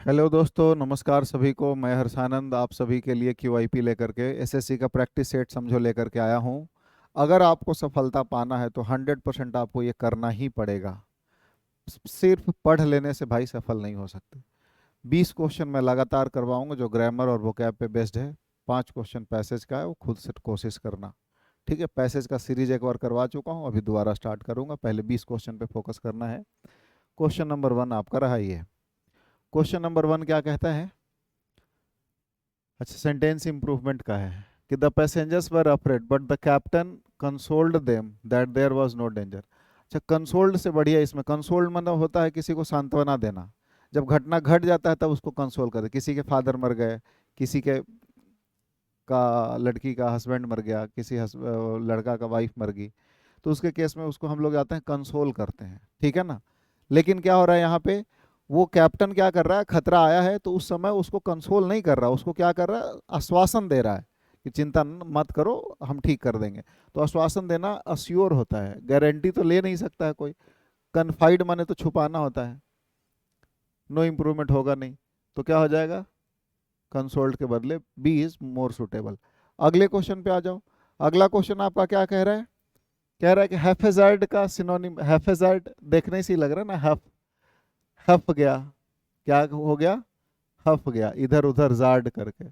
Hello दोस्तों, नमस्कार सभी को। मैं हर्षानंद आप सभी के लिए क्यूआईपी लेकर के एसएससी का प्रैक्टिस सेट समझो लेकर के आया हूँ। अगर आपको सफलता पाना है तो 100% आपको ये करना ही पड़ेगा। सिर्फ पढ़ लेने से भाई सफल नहीं हो सकते। 20 क्वेश्चन मैं लगातार करवाऊंगा जो ग्रामर और वोकैब पे बेस्ड है। 5 क्वेश्चन पैसेज का है, वो खुद से कोशिश करना। ठीक है, पैसेज का सीरीज एक बार करवा चुका हूँ, अभी दोबारा स्टार्ट करूंगा। पहले 20 क्वेश्चन पे फोकस करना है। क्वेश्चन नंबर 1 आपका रहा ये। क्वेश्चन नंबर 1 क्या कहता है? अच्छा, सेंटेंस इंप्रूवमेंट का है कि the passengers were afraid but the captain consoled them that there was no danger. अच्छा, कंसोल्ड से बढ़िया इसमें कंसोल्ड मतलब होता है किसी को सांत्वना देना। जब घटना घट जाता है तब उसको कंसोल कर दे। किसी के फादर मर गए, किसी के का लड़की का हस्बैंड मर गया, लड़का का वाइफ मर गई, तो उसके केस में उसको हम लोग जाते हैं कंसोल करते हैं। ठीक है ना। लेकिन क्या हो रहा है यहाँ पे, वो कैप्टन क्या कर रहा है, खतरा आया है तो उस समय उसको कंसोल नहीं कर रहा, उसको क्या कर रहा है, आश्वासन दे रहा है कि चिंता मत करो, हम ठीक कर देंगे। तो आश्वासन देना अश्योर होता है, गारंटी तो ले नहीं सकता है कोई। कन्फाइड माने तो छुपाना होता है। नो इम्प्रूवमेंट होगा नहीं, तो क्या हो जाएगा, कंसोल्ड के बदले बी इज मोर सुटेबल। अगले क्वेश्चन पे आ जाओ। अगला क्वेश्चन आपका क्या कह रहा है? कह रहा है कि हैफेजार्ड का सिनोनिम, हैफेजार्ड देखने से ही लग रहा है ना, हफ, हफ गया। क्या हो गया? हफ गया, इधर उधर जार्ड करके,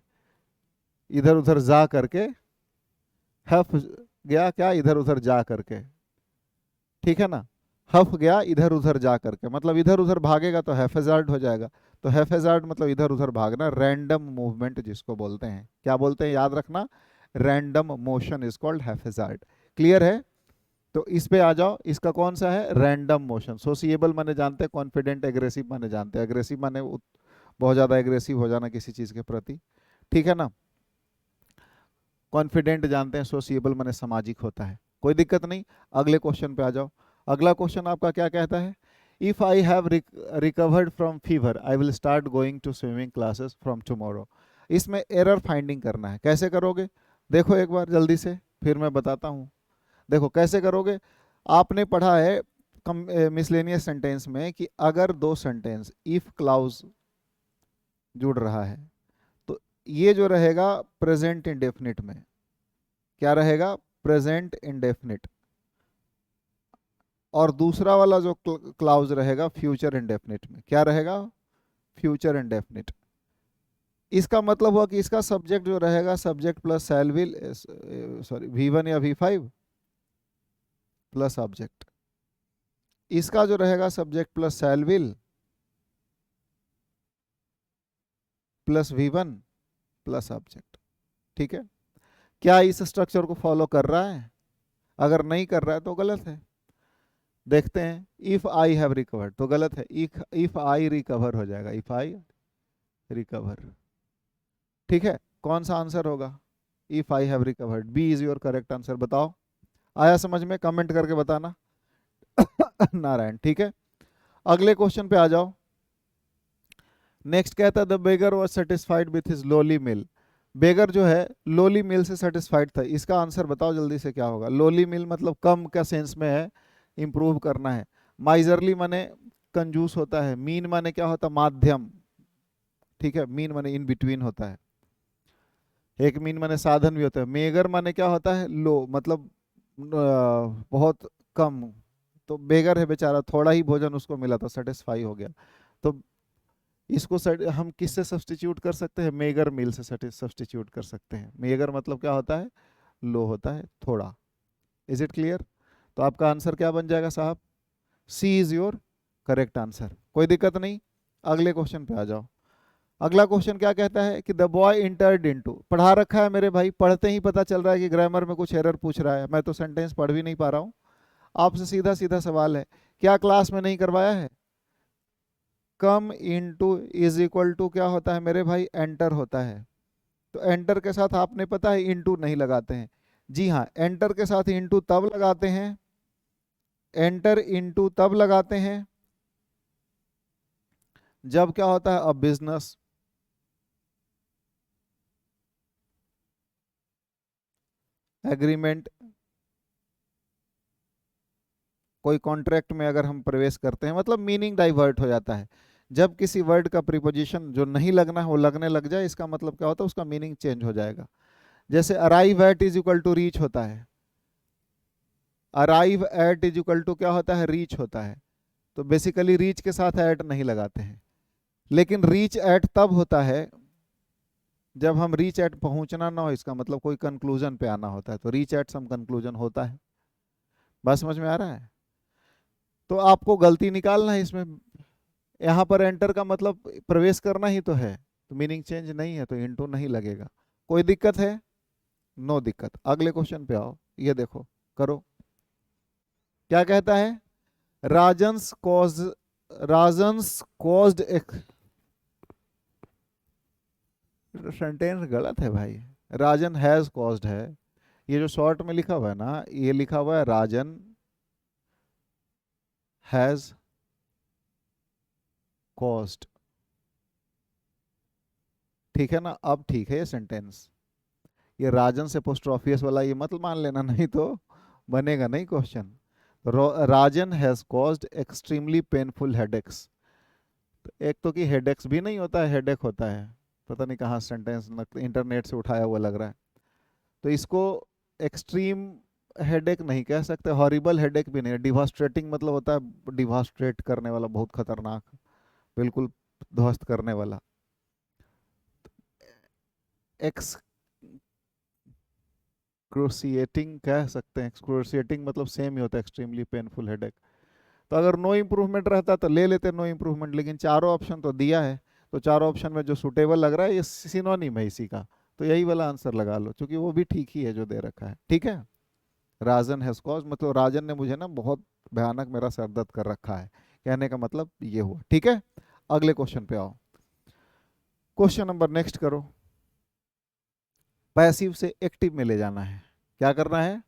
इधर उधर जा करके। हफ गया क्या, इधर उधर जा करके। ठीक है ना। हफ गया इधर उधर जा करके, मतलब इधर उधर भागेगा तो हैफेजार्ड हो जाएगा। तो हैफेजार्ड मतलब इधर उधर भागना, रैंडम मूवमेंट जिसको बोलते हैं। क्या बोलते हैं, याद रखना, random motion is called haphazard. Clear है? तो इस पे आ जाओ, इसका कौन सा है, रैंडम मोशन। सोसिएबल माने जानते हैं, कॉन्फिडेंट, एग्रेसिव माने जानते हैं। एग्रेसिव माने बहुत ज्यादा एग्रेसिव हो जाना किसी चीज के प्रति। ठीक है ना। कॉन्फिडेंट जानते हैं, सोसिएबल माने सामाजिक होता है। कोई दिक्कत नहीं। अगले क्वेश्चन पे आ जाओ। अगला क्वेश्चन आपका क्या कहता है? If I have recovered from fever I will start going to swimming classes from tomorrow. इसमें एरर फाइंडिंग करना है। कैसे करोगे, देखो एक बार जल्दी से, फिर मैं बताता हूँ। देखो कैसे करोगे। आपने पढ़ा है मिसलेनियस सेंटेंस में कि अगर दो सेंटेंस इफ क्लाउज जुड़ रहा है तो ये जो रहेगा प्रेजेंट इंडेफिनिट में, क्या रहेगा, प्रेजेंट इंडेफिनिट। और दूसरा वाला जो क्लाउज रहेगा फ्यूचर इंडेफिनिट में, क्या रहेगा, फ्यूचर इंडेफिनिट। इसका मतलब हुआ कि इसका सब्जेक्ट जो रहेगा, subject plus shell will, sorry V1 या V5 प्लस ऑब्जेक्ट। इसका जो रहेगा subject plus shell will plus V1 plus object. ठीक है। क्या इस स्ट्रक्चर को फॉलो कर रहा है? अगर नहीं कर रहा है तो गलत है। देखते हैं। इफ आई हैव रिकवर्ड तो गलत है, इफ आई रिकवर हो जाएगा, इफ आई रिकवर। ठीक है। कौन सा आंसर होगा? If I have recovered, B is your correct answer. बताओ, आया समझ में? कमेंट करके बताना। नारायण। ठीक है। अगले क्वेश्चन पे आ जाओ। नेक्स्ट कहता है the beggar was satisfied with his lowly meal. Beggar जो है लोली मिल से सेटिस्फाइड था। इसका आंसर बताओ जल्दी से, क्या होगा? लोली मिल मतलब कम का सेंस में है, इंप्रूव करना है। माइजरली माने कंजूस होता है। मीन माने क्या होता है, माध्यम। ठीक है, मीन माने इन बिटवीन होता है। एक मीन माने साधन भी होता है। मेगर माने क्या होता है, लो, मतलब बहुत कम। तो बेगर है बेचारा, थोड़ा ही भोजन उसको मिला तो सेटिस्फाई हो गया। तो इसको हम किससे सब्सटीट्यूट कर सकते हैं, मेगर मील से सब्सटीट्यूट कर सकते हैं। मेगर मतलब क्या होता है, लो होता है, थोड़ा। Is it clear? तो आपका आंसर क्या बन जाएगा साहब? सी इज योर करेक्ट आंसर। कोई दिक्कत नहीं। अगले क्वेश्चन पे आ जाओ। अगला क्वेश्चन क्या कहता है कि द बॉय इंटर्ड इनटू, पढ़ा रखा है मेरे भाई, पढ़ते ही पता चल रहा है कि ग्रामर में कुछ एरर पूछ रहा है। मैं तो सेंटेंस पढ़ भी नहीं पा रहा हूँ। आपसे सीधा सीधा सवाल है, क्या क्लास में नहीं करवाया है? Come into is equal to क्या होता है मेरे भाई, एंटर होता है। तो एंटर के साथ आपने पता है इनटू नहीं लगाते हैं। जी हाँ, एंटर के साथ इनटू तब लगाते हैं, एंटर इनटू तब लगाते हैं जब क्या होता है, अ बिजनेस, एग्रीमेंट, कोई कॉन्ट्रैक्ट में अगर हम प्रवेश करते हैं, मतलब मीनिंग डाइवर्ट हो जाता है। जब किसी वर्ड का प्रीपोजिशन जो नहीं लगना है वो लगने लग जाए, इसका मतलब क्या होता है, उसका मीनिंग चेंज हो जाएगा। जैसे arrive at is equal to reach होता है, arrive at is equal to क्या होता है, रीच होता है। तो बेसिकली रीच के साथ एट नहीं लगाते हैं, लेकिन रीच एट तब होता है जब हम रीच एट पहुंचना ना हो, इसका मतलब कोई कंक्लूजन पे आना होता है, तो रीच एट सम कंक्लूजन होता है। बात समझ में आ रहा है? तो आपको गलती निकालना है इसमें। यहाँ पर एंटर का मतलब प्रवेश करना ही तो है, तो मीनिंग चेंज नहीं है, तो इनटू नहीं लगेगा। कोई दिक्कत है? नो दिक्कत। अगले क्वेश्चन पे आओ, ये देखो, करो। क्या कहता है? राजन्स कॉज, राजन्स कॉज्ड एक, सेंटेंस गलत है भाई। राजन हैज कॉज्ड है, ये जो शॉर्ट में लिखा हुआ है ना, ये लिखा हुआ है राजन हैज कॉज्ड। ठीक है ना? अब ठीक है ये सेंटेंस। ये राजन से पोस्टऑफिस वाला ये मत मान लेना, नहीं तो बनेगा नहीं question. Rajan has caused extremely painful headaches. तो एक तो कि हेडेक्स भी नहीं होता है, हेडेक होता है। पता नहीं कहाँ सेंटेंस इंटरनेट से उठाया हुआ लग रहा है। तो इसको एक्सट्रीम हेडेक नहीं कह सकते, हॉरिबल हेडेक भी नहीं। डिवास्ट्रेटिंग मतलब होता है डिवास्ट्रेट करने वाला, बहुत खतरनाक, बिल्कुल ध्वस्त करने वाला। एक्सक्रूसिएटिंग कह सकते हैं, एक्सक्रूसिएटिंग मतलब सेम ही होता है, एक्सट्रीमली पेनफुल हेडेक। तो अगर नो इम्प्रूवमेंट रहता तो ले लेते नो इम्प्रूवमेंट, लेकिन चारों ऑप्शन तो दिया है, तो चारों ऑप्शन में जो सुटेबल लग रहा है ये सिनोनिम है इसी का, तो यही वाला आंसर लगा लो, क्योंकि वो भी ठीक ही है जो दे रखा है। ठीक है? राजन हैज कॉज मतलब राजन ने मुझे ना बहुत भयानक मेरा सर दर्द कर रखा है, कहने का मतलब ये हुआ। ठीक है? अगले क्वेश्चन पे आओ। क्वेश्चन नंबर नेक्स्ट करो। पैसिव से एक्टिव में ले जाना है। क्या करना है?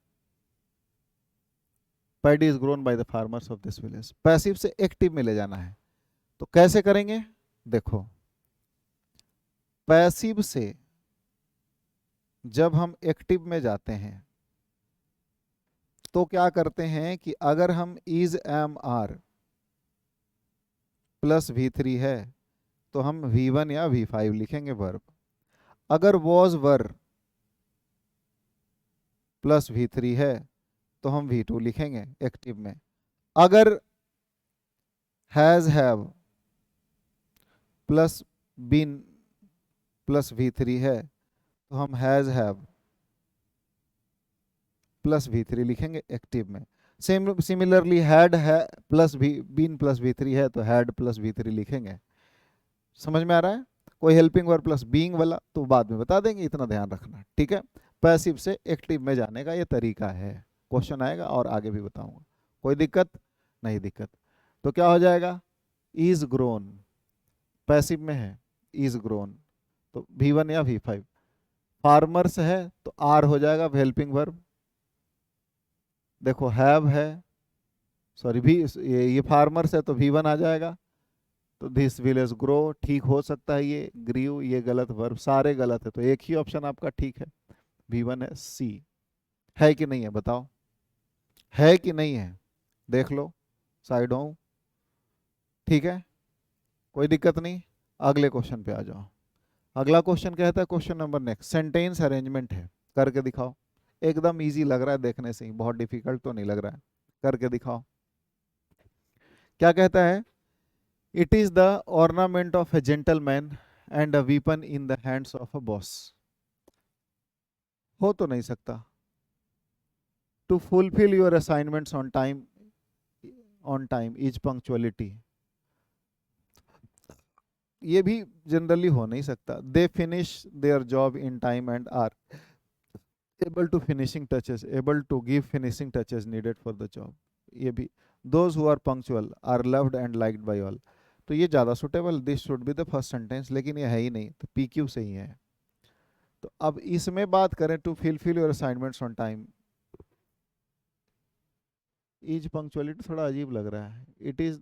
Paddy is grown by the farmers of this village. Passive से एक्टिव में ले जाना है, तो कैसे करेंगे? देखो, पैसिव से जब हम एक्टिव में जाते हैं तो क्या करते हैं कि अगर हम is M R plus V3 है तो हम V1 या V5 लिखेंगे वर्ब। अगर वॉज वर प्लस V3 है तो हम V2 लिखेंगे एक्टिव में। अगर has have plus been plus V3 है तो हम हैज हैव प्लस V3 लिखेंगे एक्टिव में। सेम सिमिलरली हैड है प्लस भी बीन प्लस V3 है तो हैड प्लस V3 लिखेंगे। समझ में आ रहा है? कोई हेल्पिंग वर्ब प्लस बीइंग वाला तो बाद में बता देंगे, इतना ध्यान रखना। ठीक है? पैसिव से एक्टिव में जाने का ये तरीका है। क्वेश्चन आएगा और आगे भी बताऊंगा। कोई दिक्कत? नहीं दिक्कत। तो क्या हो जाएगा? इज ग्रोन पैसिव में है, इज ग्रोन तो V1 या V5। फार्मर्स है तो आर हो जाएगा हेल्पिंग वर्ब। देखो हैव है, सॉरी भी, ये फार्मर्स है तो V1 आ जाएगा। तो दिस विलेज ग्रो ठीक हो सकता है, ये ग्रीव ये गलत वर्ब, सारे गलत है, तो एक ही ऑप्शन आपका ठीक है, V1 है, सी। है कि नहीं है बताओ? है कि नहीं है? देख लो, साइड हो। ठीक है? कोई दिक्कत नहीं। अगले क्वेश्चन पे आ जाओ। अगला क्वेश्चन कहता है, question number next, sentence arrangement है, करके दिखाओ। एकदम इजी लग रहा है देखने से ही, बहुत डिफिकल्ट तो नहीं लग रहा है, करके दिखाओ। क्या कहता है? It is the ornament of a gentleman and a weapon in the hands of a boss. हो तो नहीं सकता। To fulfill your assignments on time, on time is punctuality. ये भी जनरली हो नहीं सकता। They finish their job in time and are able to finishing touches, able to give finishing touches needed for the job. ये भी, those who are punctual are loved and liked by all. तो ये ज़्यादा suitable, this should be the first sentence, लेकिन ये है ही नहीं, तो PQ से ही है। तो अब इसमें बात करें, to fulfill your assignments on time, is punctuality थोड़ा अजीब लग रहा है। It is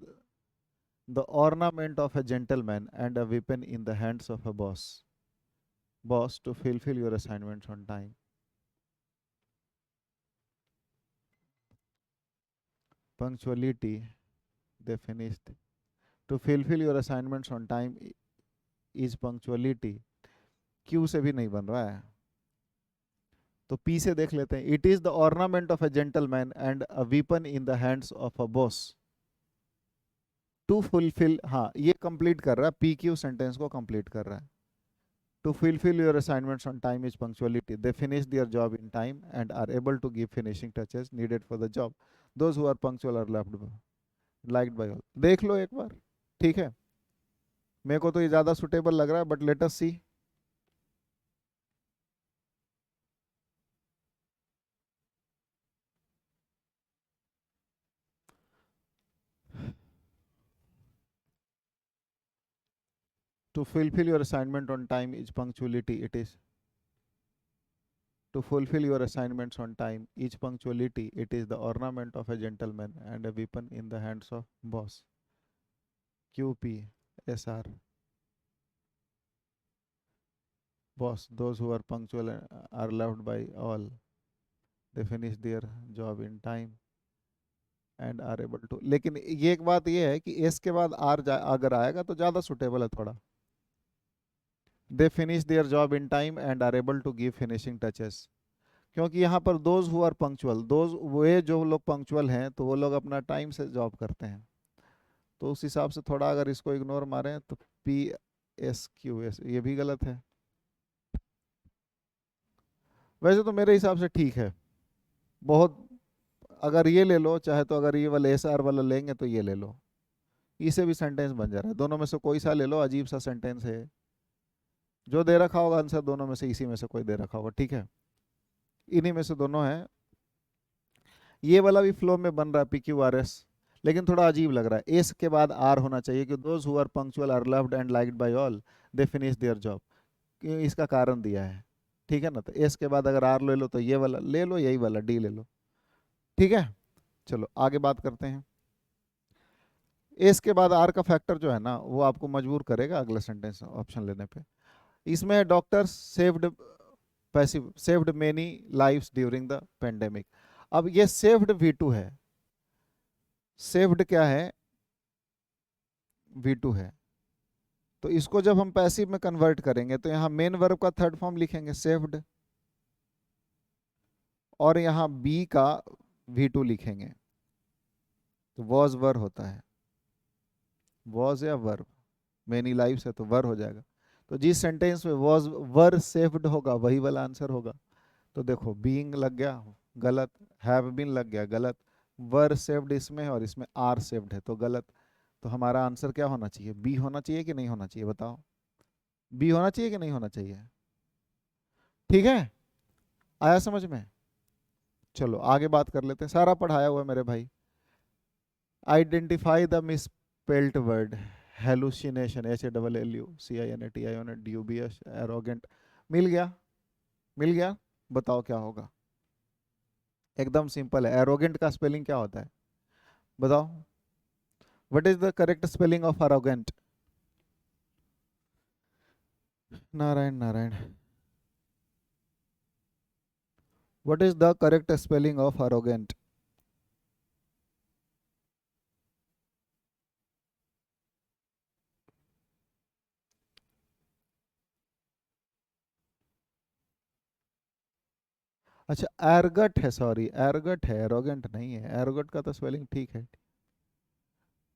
the ornament of a gentleman and a weapon in the hands of a boss to fulfill your assignments on time. Punctuality, they finished, to fulfill your assignments on time is punctuality, Q से भी नहीं बन रहा है, तो P से देख लेते हैं। It is the ornament of a gentleman and a weapon in the hands of a boss to fulfill, हाँ ये कंप्लीट कर रहा है, पी क्यू सेंटेंस को कंप्लीट कर रहा है। To fulfill your assignments on time is punctuality, they finish their job in time and are able to give finishing touches needed for the job, those who are punctual are loved liked by all. देख लो एक बार, ठीक है, मेरे को तो ये ज्यादा suitable लग रहा है, but let us see. To fulfill your assignment on time is punctuality. It is to fulfill your assignments on time is punctuality. It is the ornament of a gentleman and a weapon in the hands of boss. QP SR boss. Those who are punctual are loved by all. They finish their job in time and are able to. लेकिन ये एक बात ये है कि S के बाद are अगर आएगा तो ज़्यादा सुटेबल है थोड़ा। They finish their job in time and are able to give finishing touches. क्योंकि यहाँ पर those who are punctual, those वे जो लोग पंक्चुअल हैं तो वो लोग अपना टाइम से जॉब करते हैं, तो उस हिसाब से थोड़ा अगर इसको इग्नोर मारें तो पी एस क्यू एस ये भी गलत है। वैसे तो मेरे हिसाब से ठीक है बहुत, अगर ये ले लो चाहे तो, अगर ये वाला एस आर वाला लेंगे तो ये ले लो, इसे भी सेंटेंस बन जा रहा है, दोनों में से कोई सा ले लो, अजीब सा सेंटेंस है, जो दे रखा होगा आंसर दोनों में से इसी में से कोई दे रखा होगा, ठीक है, इन्हीं में से दोनों है। ये वाला भी फ्लो में बन रहा है पी क्यू आर एस, लेकिन थोड़ा अजीब लग रहा है, एस के बाद आर होना चाहिए कि those who are punctual are loved and liked by all, they finish their job, इसका कारण दिया है, ठीक है ना, तो एस के बाद अगर आर ले लो तो ये वाला ले लो, यही वाला डी ले लो, ठीक है। चलो आगे बात करते हैं। एस के बाद आर का फैक्टर जो है ना वो आपको मजबूर करेगा अगला सेंटेंस ऑप्शन लेने पे। इसमें doctor saved passive saved many lives during the pandemic, अब ये सेव्ड वी टू है, सेव्ड क्या है वी टू है, तो इसको जब हम पैसिव में कन्वर्ट करेंगे तो यहाँ मेन वर्ब का थर्ड फॉर्म लिखेंगे सेव्ड, और यहाँ बी का वी टू लिखेंगे, तो वॉज वर होता है, वॉज या वर्ब, मेनी लाइव्स है तो वर हो जाएगा, तो जिस सेंटेंस में वॉज वर सेव्ड होगा वही वाला आंसर होगा। तो देखो बीइंग लग गया गलत, हैव बीन लग गया गलत, वर सेव्ड इसमें और इसमें आर सेव्ड है तो गलत, तो हमारा आंसर क्या होना चाहिए, बी होना चाहिए कि नहीं होना चाहिए बताओ, बी होना चाहिए कि नहीं होना चाहिए, ठीक है, आया समझ में। चलो आगे बात कर लेते हैं, सारा पढ़ाया हुआ है मेरे भाई। Identify the misspelled word, hallucination HALLUCINATION arrogant, मिल गया, मिल गया, बताओ क्या होगा, एकदम सिंपल है, एरोगेंट का स्पेलिंग क्या होता है बताओ, what is the correct spelling of arrogant, Narayan Narayan, what is the correct spelling of arrogant. अच्छा एरगट है, सॉरी एरगट है, एरोगेंट नहीं है, एरोगट का तो स्पेलिंग ठीक है,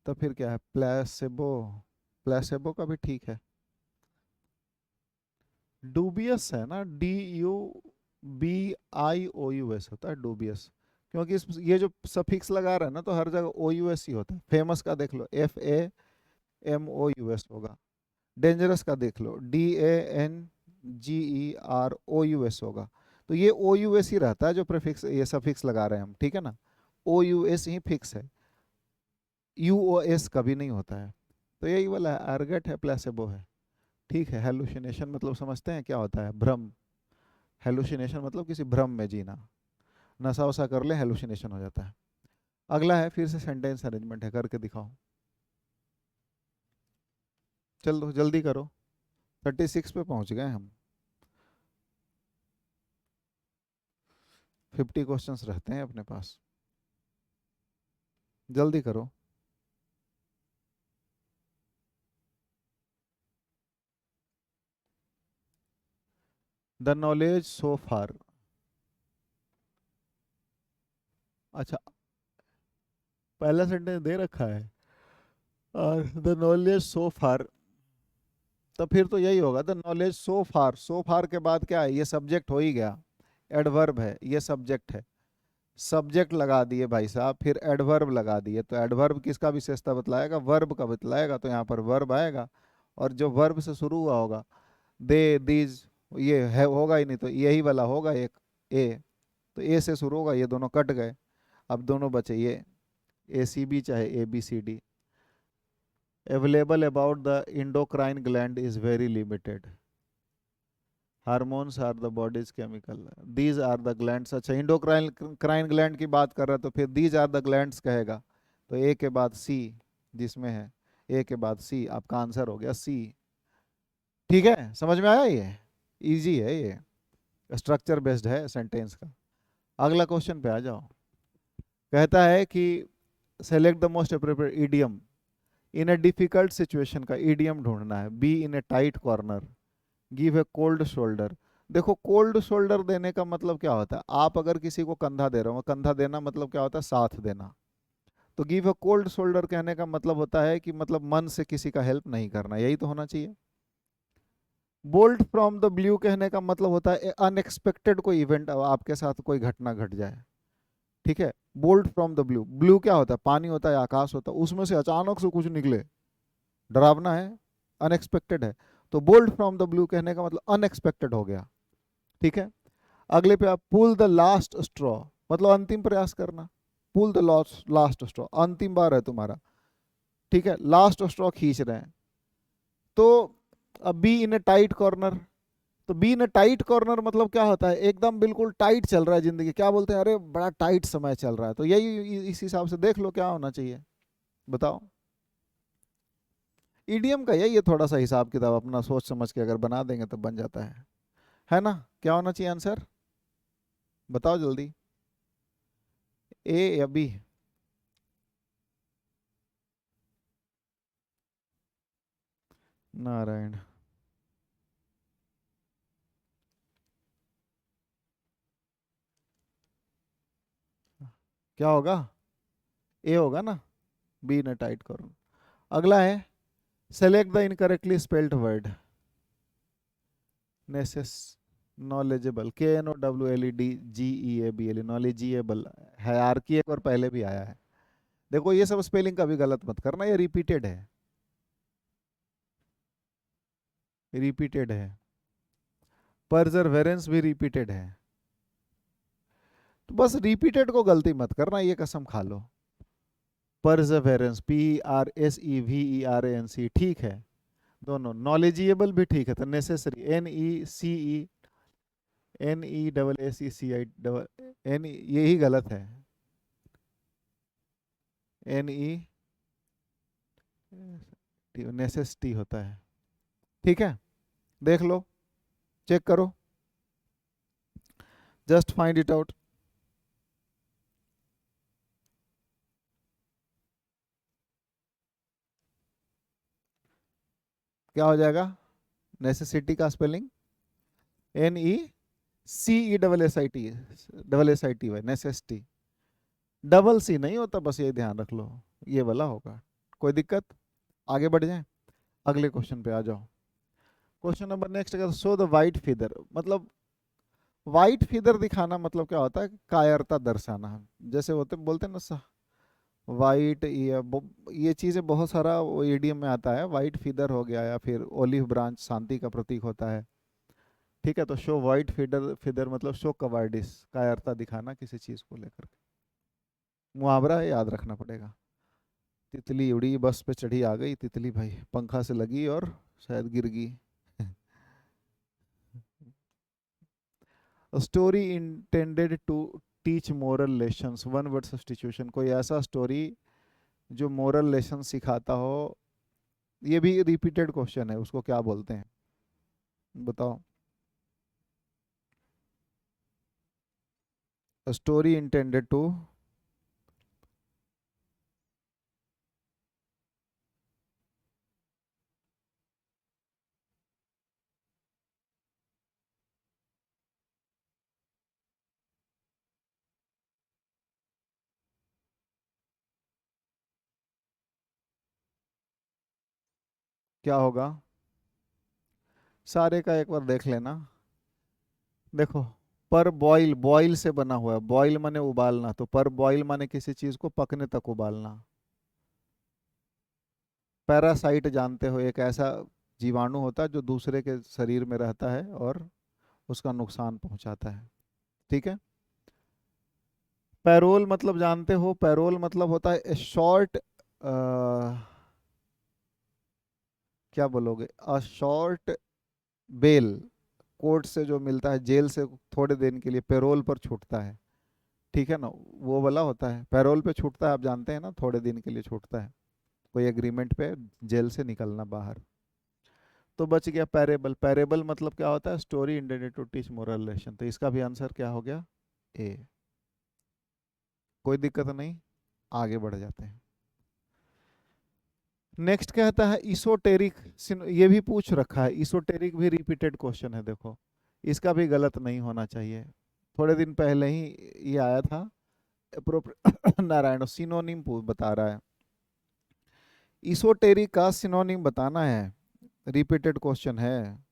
तो फिर क्या है प्लेसेबो, प्लेसेबो का भी ठीक है, डूबियस है ना, DUBIOUS होता है डूबियस, क्योंकि ये जो सफिक्स लगा रहा है ना तो हर जगह OUS ही होता है, फेमस का देख लो FAMOUS होगा, डेंजरस का देख लो DANGEROUS होगा, तो ये OUS ही रहता है जो प्रीफिक्स ये सफिक्स लगा रहे हैं हम, ठीक है ना, OUS ही फिक्स है, UOS कभी नहीं होता है, तो यही वाला है, अर्गट है प्लेसेबो है, ठीक है। हेलुसिनेशन मतलब समझते हैं क्या होता है, भ्रम, हेलुसिनेशन मतलब किसी भ्रम में जीना, नशा वशा कर ले हेलुसिनेशन हो जाता है। अगला है फिर से सेंटेंस अरेंजमेंट है, करके दिखाओ, चल दो जल्दी करो, 36 पे पहुंच गए हम, 50 क्वेश्चंस रहते हैं अपने पास, जल्दी करो। द नॉलेज सो फार। अच्छा, पहला सेंटेंस दे रखा है और द नॉलेज सो फार, तो फिर तो यही होगा, द नॉलेज सो फार। सो फार के बाद क्या है, ये सब्जेक्ट हो ही गया, एडवर्ब है, ये सब्जेक्ट है। सब्जेक्ट लगा दिए भाई साहब, फिर एडवर्ब लगा दिए, तो एडवर्ब किसका विशेषता बतलाएगा, वर्ब का बतलाएगा, तो यहाँ पर वर्ब आएगा। और जो वर्ब से शुरू हुआ होगा, दे, दीज, ये है होगा ही नहीं, तो यही वाला होगा एक, ए। तो ए से शुरू होगा, ये दोनों कट गए, अब दोनों बचे ये, ए सी बी चाहे A B C D. Available about the endocrine gland is very limited. Hormones are the body's chemical, these are the glands. अच्छा, इंडोक्राइन क्राइन ग्लैंड की बात कर रहा है, तो फिर दीज आर द ग्लैंड्स कहेगा, तो ए के बाद सी, जिसमें है ए के बाद सी, आपका आंसर हो गया सी। ठीक है, समझ में आया, ये इजी है, ये स्ट्रक्चर बेस्ड है सेंटेंस का। अगला क्वेश्चन पे आ जाओ। कहता है कि select the most appropriate idiom in a difficult situation, का इडियम ढूंढना है। B in a tight corner, give a cold shoulder. देखो, कोल्ड शोल्डर देने का मतलब क्या होता है, आप अगर किसी को कंधा दे रहे हो, कंधा देना मतलब क्या होता है, साथ देना। तो गिव ए कोल्ड शोल्डर कहने का मतलब होता है कि मतलब मन से किसी का हेल्प नहीं करना, यही तो होना चाहिए। बोल्ट फ्रॉम द ब्लू कहने का मतलब होता है अनएक्सपेक्टेड कोई इवेंट, आपके साथ कोई घटना घट जाए। ठीक है, bolt from the blue, blue क्या होता है, पानी होता है, आकाश होता है, उसमें से अचानक से कुछ निकले, डरावना है, अनएक्सपेक्टेड है। तो बोल्ट फ्रॉम द ब्लू कहने का मतलब अनएक्सपेक्टेड हो गया। ठीक है, अगले पे आप पुल द लास्ट स्ट्रॉ, मतलब अंतिम प्रयास करना। Pull the last last straw, अंतिम बार है तुम्हारा। ठीक है, लास्ट स्ट्रॉ खींच रहे हैं। तो अब be in a tight corner, तो be in a tight corner मतलब क्या होता है, एकदम बिल्कुल टाइट चल रहा है जिंदगी, क्या बोलते हैं, अरे बड़ा टाइट समय चल रहा है, तो यही इस हिसाब से देख लो क्या होना चाहिए, बताओ। ईडीएम का यही है, थोड़ा सा हिसाब किताब अपना सोच समझ के अगर बना देंगे तो बन जाता है ना। क्या होना चाहिए आंसर, बताओ जल्दी, ए या बी। नारायण, क्या होगा, ए होगा ना, बी ने टाइट करो। अगला है, select the incorrectly spelled word. नेसेस, knowledgeable, K N O W L E D G E A B L, knowledgeable है, आर की एक और पहले भी आया है। देखो, ये सब स्पेलिंग का भी गलत मत करना, ये रिपीटेड है, रिपीटेड है। परजरवेरेंस भी रिपीटेड है, तो बस रिपीटेड को गलती मत करना, ये कसम खा लो। Perseverance, P R S E V E R A N C, ठीक है दोनों। नॉलेजिएबल भी ठीक है, तो necessary, N E C E, N E double S E C I double N, यही गलत है, एन ई नेसेसिटी होता है। ठीक है, देख लो, चेक करो, जस्ट फाइंड इट आउट। क्या हो जाएगा, नेसेसिटी का spelling N E C E double S I T, double S I T Y, necessity. Double C नहीं होता, बस ये ध्यान रख लो, ये वाला होगा। कोई दिक्कत, आगे बढ़ जाए, अगले क्वेश्चन पे आ जाओ। क्वेश्चन नंबर नेक्स्ट का, शो द वाइट फिदर, मतलब वाइट फिदर दिखाना मतलब क्या होता है, कायरता दर्शाना। जैसे होते बोलते हैं ना, वाइट, ये चीज़ें बहुत सारा वो ईडीएम में आता है, वाइट फिदर हो गया, या फिर ओलिव ब्रांच शांति का प्रतीक होता है। ठीक है, तो शो वाइट फिदर, फिदर मतलब शो कवार्डिस, कायरता दिखाना किसी चीज़ को लेकर के। मुहावरा है, याद रखना पड़ेगा। तितली उड़ी, बस पे चढ़ी, आ गई तितली भाई, पंखा से लगी और शायद गिर गई। Story intended to teach moral lessons, one word substitution, कोई ऐसा स्टोरी जो मोरल लेसन सिखाता हो। ये भी रिपीटेड क्वेश्चन है, उसको क्या बोलते हैं, बताओ। स्टोरी इंटेंडेड टू, क्या होगा, सारे का एक बार देख लेना। देखो, पर बॉईल, बॉईल से बना हुआ है, बॉईल माने उबालना, तो पर बॉईल माने किसी चीज को पकने तक उबालना। पैरासाइट जानते हो, एक ऐसा जीवाणु होता है जो दूसरे के शरीर में रहता है और उसका नुकसान पहुंचाता है। ठीक है। पैरोल मतलब जानते हो, पैरोल मतलब होता है शॉर्ट, क्या बोलोगे, अ शॉर्ट बेल, कोर्ट से जो मिलता है, जेल से थोड़े दिन के लिए पैरोल पर छूटता है। ठीक है ना, वो वाला होता है, पैरोल पे छूटता है, आप जानते हैं ना, थोड़े दिन के लिए छूटता है, कोई एग्रीमेंट पे, जेल से निकलना बाहर। तो बच गया पैरेबल। पैरेबल मतलब क्या होता है, story intended to teach moral lesson. तो इसका भी आंसर क्या हो गया, ए। कोई दिक्कत नहीं, आगे बढ़ जाते हैं। नेक्स्ट कहता है इसोटेरिक। ये भी पूछ रखा है, इसोटेरिक भी रिपीटेड क्वेश्चन है, देखो इसका भी गलत नहीं होना चाहिए। थोड़े दिन पहले ही ये आया था, नारायण सिनोनिम बता रहा है, इसोटेरिक का सिनोनिम बताना है, रिपीटेड क्वेश्चन है।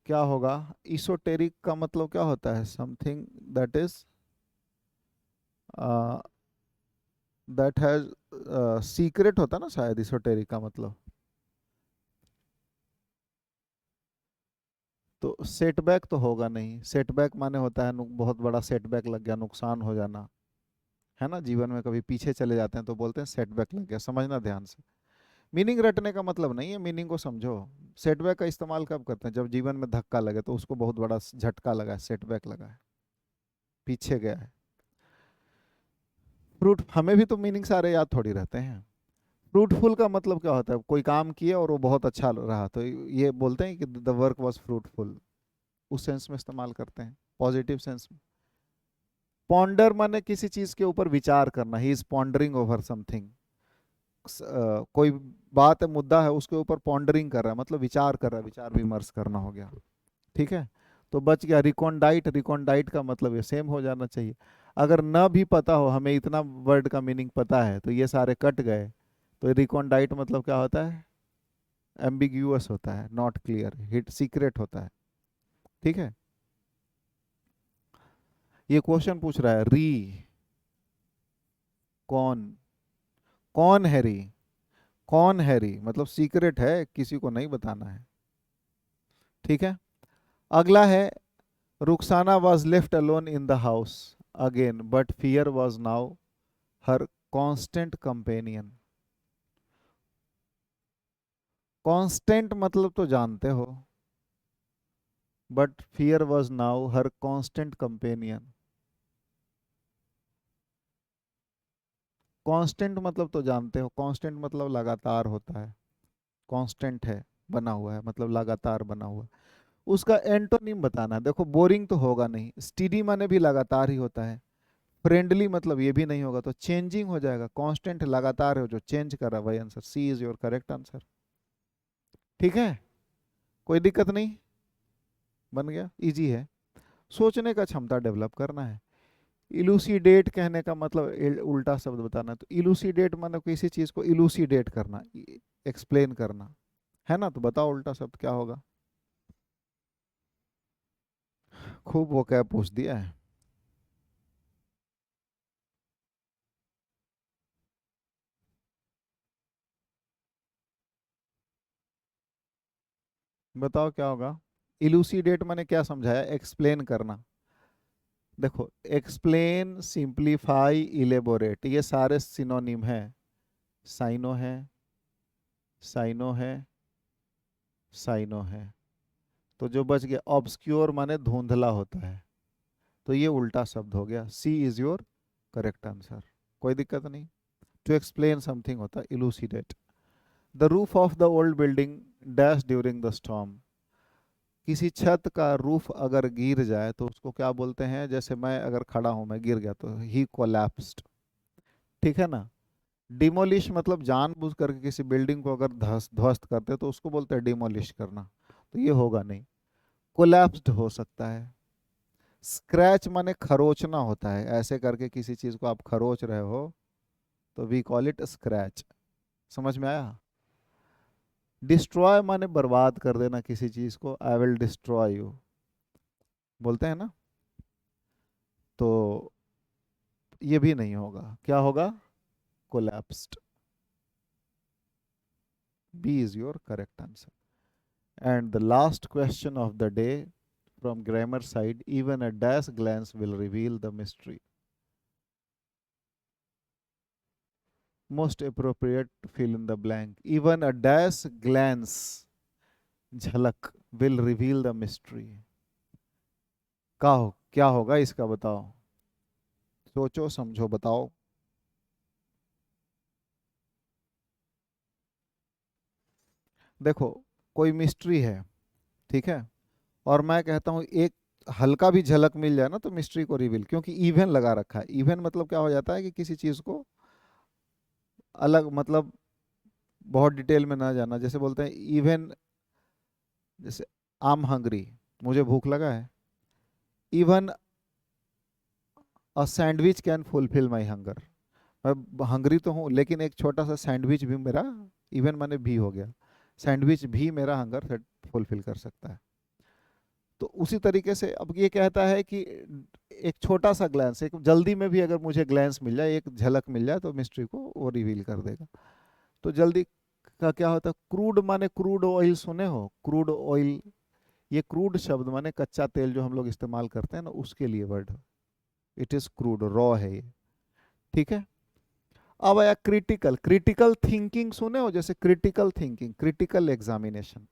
क्या होगा, इसोटेरिक का मतलब क्या होता है, something that is that has secret होता है ना शायद, इसोटेरिक का मतलब। तो सेटबैक तो होगा नहीं, सेटबैक माने होता है बहुत बड़ा सेटबैक लग गया, नुकसान हो जाना, है ना, जीवन में कभी पीछे चले जाते हैं तो बोलते हैं सेटबैक लग गया, समझना ध्यान से। मीनिंग रटने का मतलब नहीं है, मीनिंग को समझो। सेटबैक का इस्तेमाल कब करते हैं, जब जीवन में धक्का लगे, तो उसको बहुत बड़ा झटका लगा है, सेटबैक लगा है, पीछे गया है। फ्रूट, हमें भी तो मीनिंग सारे याद थोड़ी रहते हैं। फ्रूटफुल का मतलब क्या होता है, कोई काम किए और वो बहुत अच्छा रहा, तो ये बोलते हैं कि द वर्क वॉज फ्रूटफुल, उस सेंस में इस्तेमाल करते हैं, पॉजिटिव सेंस में। पॉन्डर माने किसी चीज के ऊपर विचार करना, he is pondering over something. कोई बात है, मुद्दा है, उसके ऊपर पॉन्डरिंग कर रहा है, मतलब विचार कर रहा है, विचार विमर्श करना हो गया। ठीक है। तो बच गया रिकॉन्डाइट, रिकॉन्डाइट का मतलब ये सेम हो जाना चाहिए। अगर न भी पता हो, हमें इतना वर्ड का मीनिंग पता है, तो ये सारे कट गए। तो रिकॉन्डाइट मतलब क्या होता है, एम्बिग्यूअस होता है, नॉट क्लियर, हिट सीक्रेट होता है। ठीक है। ये क्वेश्चन पूछ रहा है, री, कौन, कौन है री, कौन है री, मतलब सीक्रेट है, किसी को नहीं बताना है। ठीक है। अगला है, Rukhsana was left alone in the house again but fear was now her constant companion. Constant मतलब तो जानते हो, but fear was now her constant companion. Constant मतलब तो जानते हो, कांस्टेंट मतलब लगातार होता है, कांस्टेंट है, बना हुआ है, मतलब लगातार बना हुआ है। उसका एंटोनिम बताना है। देखो बोरिंग तो होगा नहीं, स्टीडी माने भी लगातार ही होता है, फ्रेंडली मतलब ये भी नहीं होगा, तो चेंजिंग हो जाएगा, कांस्टेंट लगातार है जो चेंज कर रहा है, वही answer, C is your correct answer. ठीक है, कोई दिक्कत नहीं, बन गया, इजी है। सोचने का क्षमता डेवलप करना है। इलूसीडेट कहने का मतलब उल्टा शब्द बताना है, तो इलूसीडेट मतलब किसी चीज को इलूसीडेट करना, एक्सप्लेन करना, है ना, तो बताओ उल्टा शब्द क्या होगा। खूब वो क्या पूछ दिया है। बताओ क्या होगा, इलूसीडेट मैंने क्या समझाया, एक्सप्लेन करना। देखो, एक्सप्लेन, सिंप्लीफाई, इलेबोरेट, ये सारे सिनोनिम है। साइनो है, साइनो है, साइनो है। तो जो बच गया, ऑब्सक्योर माने धुंधला होता है, तो ये उल्टा शब्द हो गया, C is your correct answer. कोई दिक्कत नहीं, टू एक्सप्लेन समथिंग होता है elucidate. The roof of the old building dash during the storm. किसी छत का रूफ अगर गिर जाए तो उसको क्या बोलते हैं, जैसे मैं अगर खड़ा हूं, मैं गिर गया तो ही कोलैप्स्ड। ठीक है ना। डिमोलिश मतलब जानबूझ करके किसी बिल्डिंग को अगर ध्वस्त करते तो उसको बोलते हैं डिमोलिश करना, तो ये होगा नहीं। कोलैप्स्ड हो सकता है। स्क्रैच माने खरोचना होता है, ऐसे करके किसी चीज को आप खरोच रहे हो तो वी कॉल इट स्क्रैच। समझ में आया? डिस्ट्रॉय माने बर्बाद कर देना किसी चीज को, आई विल डिस्ट्रॉय यू बोलते हैं ना, तो ये भी नहीं होगा। क्या होगा? Collapsed. B is your correct answer. And the last question of the day from grammar side, even a dash glance will reveal the mystery. Most appropriate to fill in the blank. Even a dash glance, झलक, will reveal the mystery. क्या होगा इसका बताओ, सोचो समझो बताओ। देखो, कोई मिस्ट्री है, ठीक है, और मैं कहता हूँ एक हल्का भी झलक मिल जाए ना तो मिस्ट्री को रिवील, क्योंकि इवन लगा रखा है। इवन मतलब क्या हो जाता है कि किसी चीज को अलग, मतलब बहुत डिटेल में ना जाना, जैसे बोलते हैं इवन, जैसे आई एम हंग्री, मुझे भूख लगा है। Even a sandwich can fulfil my hunger. मैं हंग्री तो हूँ लेकिन एक छोटा सा सैंडविच भी मेरा, इवन माने भी हो गया, सैंडविच भी मेरा हंगर फुलफिल कर सकता है। तो उसी तरीके से अब ये कहता है कि एक छोटा सा ग्लैंस, एक जल्दी में भी अगर मुझे ग्लैंस मिल जाए, एक झलक मिल जाए, तो मिस्ट्री को वो रिवील कर देगा। तो जल्दी का क्या होता है? क्रूड माने क्रूड ऑयल, सुने हो क्रूड ऑयल? ये क्रूड शब्द माने कच्चा तेल जो हम लोग इस्तेमाल करते हैं ना, उसके लिए वर्ड है। इट इज क्रूड, रॉ है ये, ठीक है। अब आया क्रिटिकल। क्रिटिकल थिंकिंग सुने हो? जैसे क्रिटिकल थिंकिंग, क्रिटिकल एग्जामिनेशन,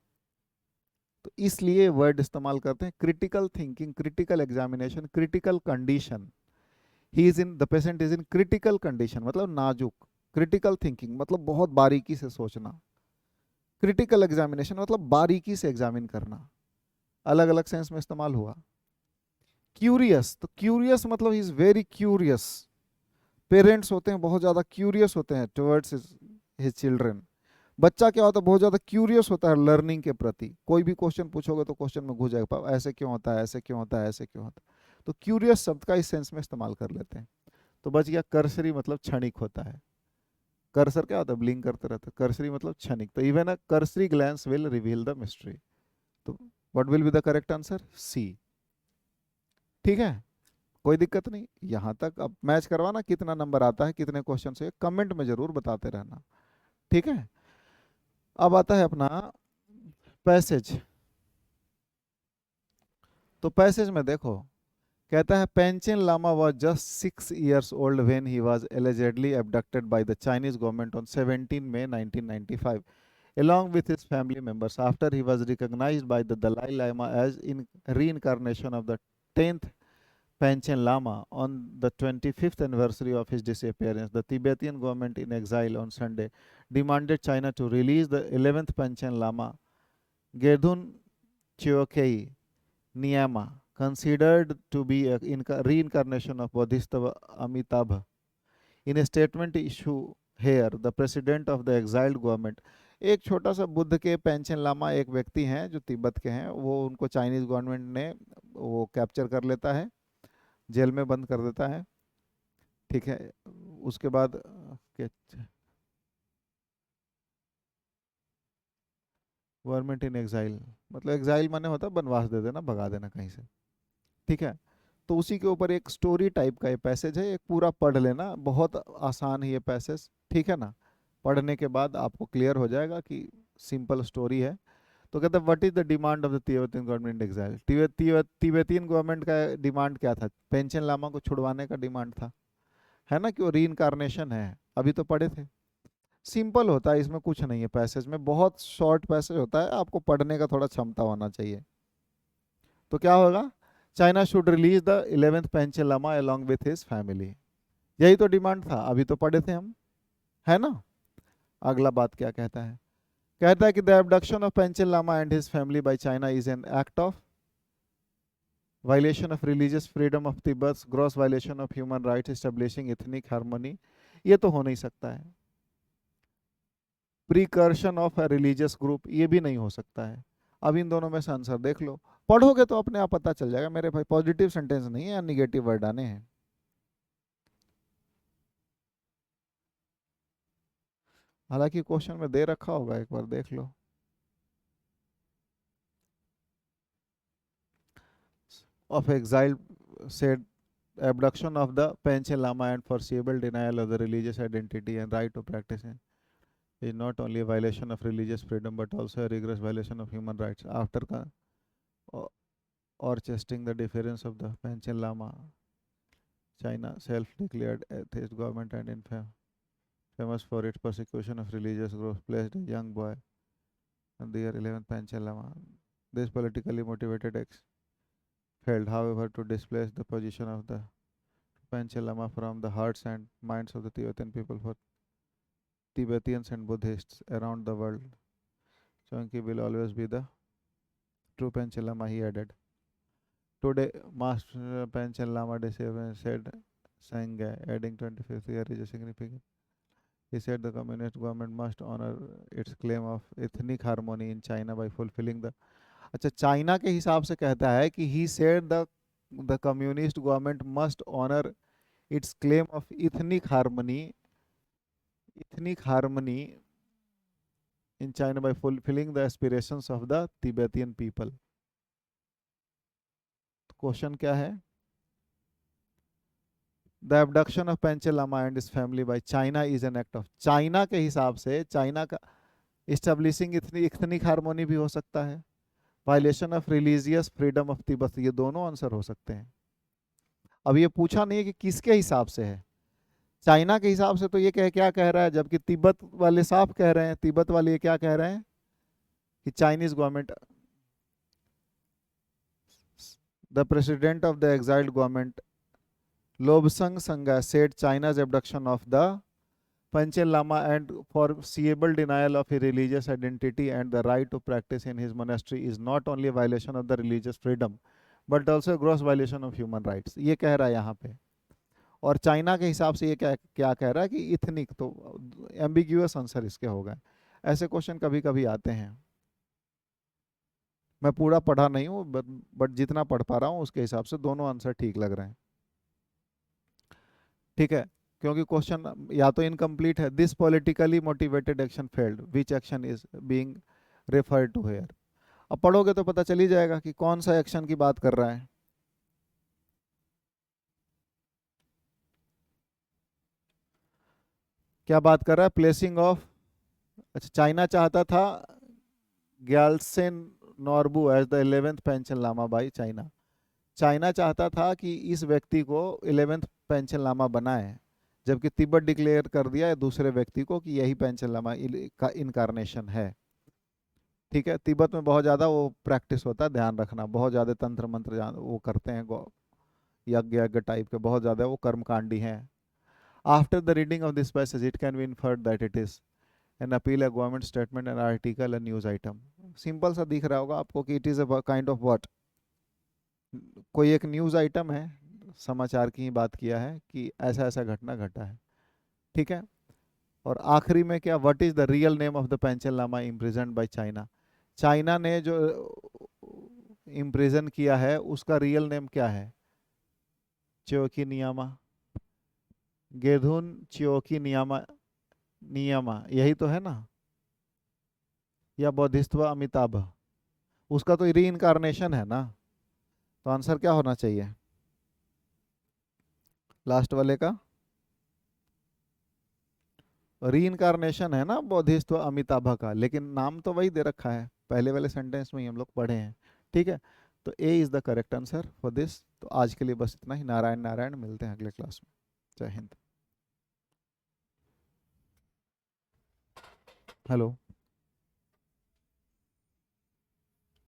तो इसलिए वर्ड इस्तेमाल करते हैं critical thinking, critical examination, critical condition. He is in, the patient is in critical condition, मतलब नाजुक। क्रिटिकल थिंकिंग मतलब बहुत बारीकी से सोचना। क्रिटिकल एग्जामिनेशन मतलब बारीकी से एग्जामिन करना। अलग अलग सेंस में इस्तेमाल हुआ। क्यूरियस, तो क्यूरियस मतलब he is very curious. Parents होते हैं बहुत ज्यादा क्यूरियस होते हैं टुवर्ड्स हिज चिल्ड्रन। बच्चा क्या होता है? बहुत ज्यादा क्यूरियस होता है लर्निंग के प्रति। कोई भी क्वेश्चन पूछोगे तो क्वेश्चन में घुस जाएगा, ऐसे क्यों होता है, ऐसे क्यों होता है, ऐसे क्यों होता है। तो क्यूरियस शब्द का इस सेंस में इस्तेमाल कर लेते हैं। तो बच गया कर्सरी, मतलब क्षणिक होता है। कर्सर क्या होता है? ब्लिंक करते रहते हैं। कर्सरी मतलब क्षणिक। तो even a cursory glance will reveal the mystery. तो what will be the correct answer? C. ठीक है, कोई दिक्कत नहीं यहाँ तक। अब मैच करवाना कितना नंबर आता है, कितने क्वेश्चन से, कमेंट में जरूर बताते रहना, ठीक है। अब आता है अपना पैसेज। तो पैसेज में देखो, कहता है पेंचिन Lama was just 6 years old when he was allegedly abducted by the Chinese government on 17 May 1995 along with his family members after he was recognized by the Dalai Lama as in reincarnation of the 10th Panchen Lama. On the 25th anniversary of his disappearance, the Tibetan government in exile on Sunday demanded China to release the 11th Panchen Lama, Gedun Chiokei Niyama, considered to be a reincarnation of Bodhisattva Amitabha. In a statement issue here, the president of the exiled government, एक छोटा सा बुद्ध के pension Lama एक व्यक्ति हैं जो तिब्बत के हैं, वो उनको चाइनीज गवर्नमेंट ने वो कैप्चर कर लेता है, जेल में बंद कर देता है, ठीक है। उसके बाद गवर्नमेंट इन एग्जाइल, मतलब एग्जाइल माने होता है बनवास दे देना, भगा देना कहीं से, ठीक है। तो उसी के ऊपर एक स्टोरी टाइप का ये पैसेज है, एक पूरा पढ़ लेना, बहुत आसान है ये पैसेज, ठीक है ना। पढ़ने के बाद आपको क्लियर हो जाएगा कि सिंपल स्टोरी है। तो कहते हैं what is the demand of the Tibetan government exile. Tibetan government का डिमांड क्या था? पेंशन लामा को छुड़वाने का डिमांड था, है ना, कि वो रीइंकारनेशन है। अभी तो पढ़े थे। सिंपल होता है, इसमें कुछ नहीं है पैसेज में, बहुत शॉर्ट पैसेज होता है, आपको पढ़ने का थोड़ा क्षमता होना चाहिए। तो क्या होगा? China should release the 11th Panchen Lama along with his family. यही तो डिमांड था, अभी तो पढ़े थे हम, है ना। अगला बात क्या कहता है? कहता है कि the abduction of Panchen Lama and his family by China is an act of violation of religious freedom of Tibet, gross violation of human rights, establishing ethnic harmony. ये तो हो नहीं सकता है, persecution of a religious group, ये भी नहीं हो सकता है। अब इन दोनों में से आंसर देख लो, पढ़ोगे तो अपने आप पता चल जाएगा मेरे भाई। पॉजिटिव सेंटेंस नहीं है या निगेटिव वर्ड आने हैं। हालांकि क्वेश्चन में दे रखा होगा, एक बार देख लो। Of exile said abduction of the Panchen Lama and foreseeable denial of the religious identity and right to practice is not only a violation of religious freedom but also a rigorous violation of human rights. After orchestrating the deference of the Panchen Lama, China, self-declared atheist government and famous for its persecution of religious groups, placed a young boy on the year 11th Panchen Lama. This politically motivated acts failed, however, to displace the position of the Panchen Lama from the hearts and minds of the Tibetan people. For Tibetans and Buddhists around the world, Chonki will always be the true Panchen Lama, he added. Today, Master Panchen Lama said, Sangha, adding 25th year is a significant. He said the communist government must honor its claim of ethnic harmony in China by fulfilling the. अच्छा, China के हिसाब से कहता है कि he said the communist government must honor its claim of ethnic harmony in China by fulfilling the aspirations of the Tibetan people. Question क्या है? The abduction of Panchen Lama and his family by China is an act of, China के हिसाब से China का establishing ethnic harmony भी हो सकता है, violation of religious freedom of Tibet, ये दोनों आंसर हो सकते हैं। अब ये पूछा नहीं है कि किसके हिसाब से है। चाइना के हिसाब से तो ये क्या कह रहा है, जबकि तिब्बत वाले साफ कह रहे हैं, तिब्बत वाले ये क्या कह रहे हैं कि Chinese government, the president of the exiled government Lobsang Sangha said China's abduction of the Panchen Lama and foreseeable denial of his religious identity and the right to practice in his monastery is not only a violation of the religious freedom but also a gross violation of human rights. ये कह रहा है यहाँ पे। और China के हिसाब से ये क्या कह रहा है कि इथनिक, तो एम्बिग्यूअस आंसर इसके हो गए। ऐसे क्वेश्चन कभी कभी आते हैं। मैं पूरा पढ़ा नहीं हूँ बट जितना पढ़ पा रहा हूँ उसके हिसाब से दोनों आंसर ठीक लग रहे हैं। ठीक है, क्योंकि क्वेश्चन या तो इनकम्प्लीट है। This politically motivated action failed, which action is being referred to here. अब पढ़ोगे तो पता चल ही जाएगा कि कौन सा एक्शन की बात कर रहा है। क्या बात कर रहा है? प्लेसिंग ऑफ, अच्छा, चाइना चाहता था Gyaltsen Norbu as the 11th Panchen Lama by China. China चाहता था कि इस व्यक्ति को 11th पेंशन लामा बनाए, जबकि तिब्बत डिक्लेयर कर दिया है दूसरे व्यक्ति को कि यही पेंशन लामा का इनकारनेशन है। ठीक है, तिब्बत में बहुत ज़्यादा वो प्रैक्टिस होता है, ध्यान रखना, बहुत ज़्यादा तंत्र मंत्र वो करते हैं, यज्ञ यज्ञ टाइप के, बहुत ज़्यादा वो कर्मकांडी हैं। After the reading of this passage it can be inferred that it is an appeal, a government statement, an article, a news item. Simple सा दिख रहा होगा आपको कि it is a kind of what, कोई एक न्यूज़ आइटम है, समाचार की ही बात किया है कि ऐसा ऐसा घटना घटा है। ठीक है, और आखिरी में क्या, what is the real name of the Panchen Lama imprisoned by China. China ने जो इम्प्रिजन किया है उसका रियल नेम क्या है? च्योकी नियामा, गेधुन च्योकी नियामा, नियमा, यही तो है ना, या बोधिस्त्व अमिताभ, उसका तो री इनकारनेशन है ना। तो आंसर क्या होना चाहिए लास्ट वाले का? री इनकारनेशन है ना बोधिस्त्व अमिताभा का, लेकिन नाम तो वही दे रखा है, पहले वाले सेंटेंस में ही हम लोग पढ़े हैं। ठीक है, तो A is the correct answer for this. तो आज के लिए बस इतना ही। नारायण नारायण, मिलते हैं अगले क्लास में। जय हिंद। हेलो।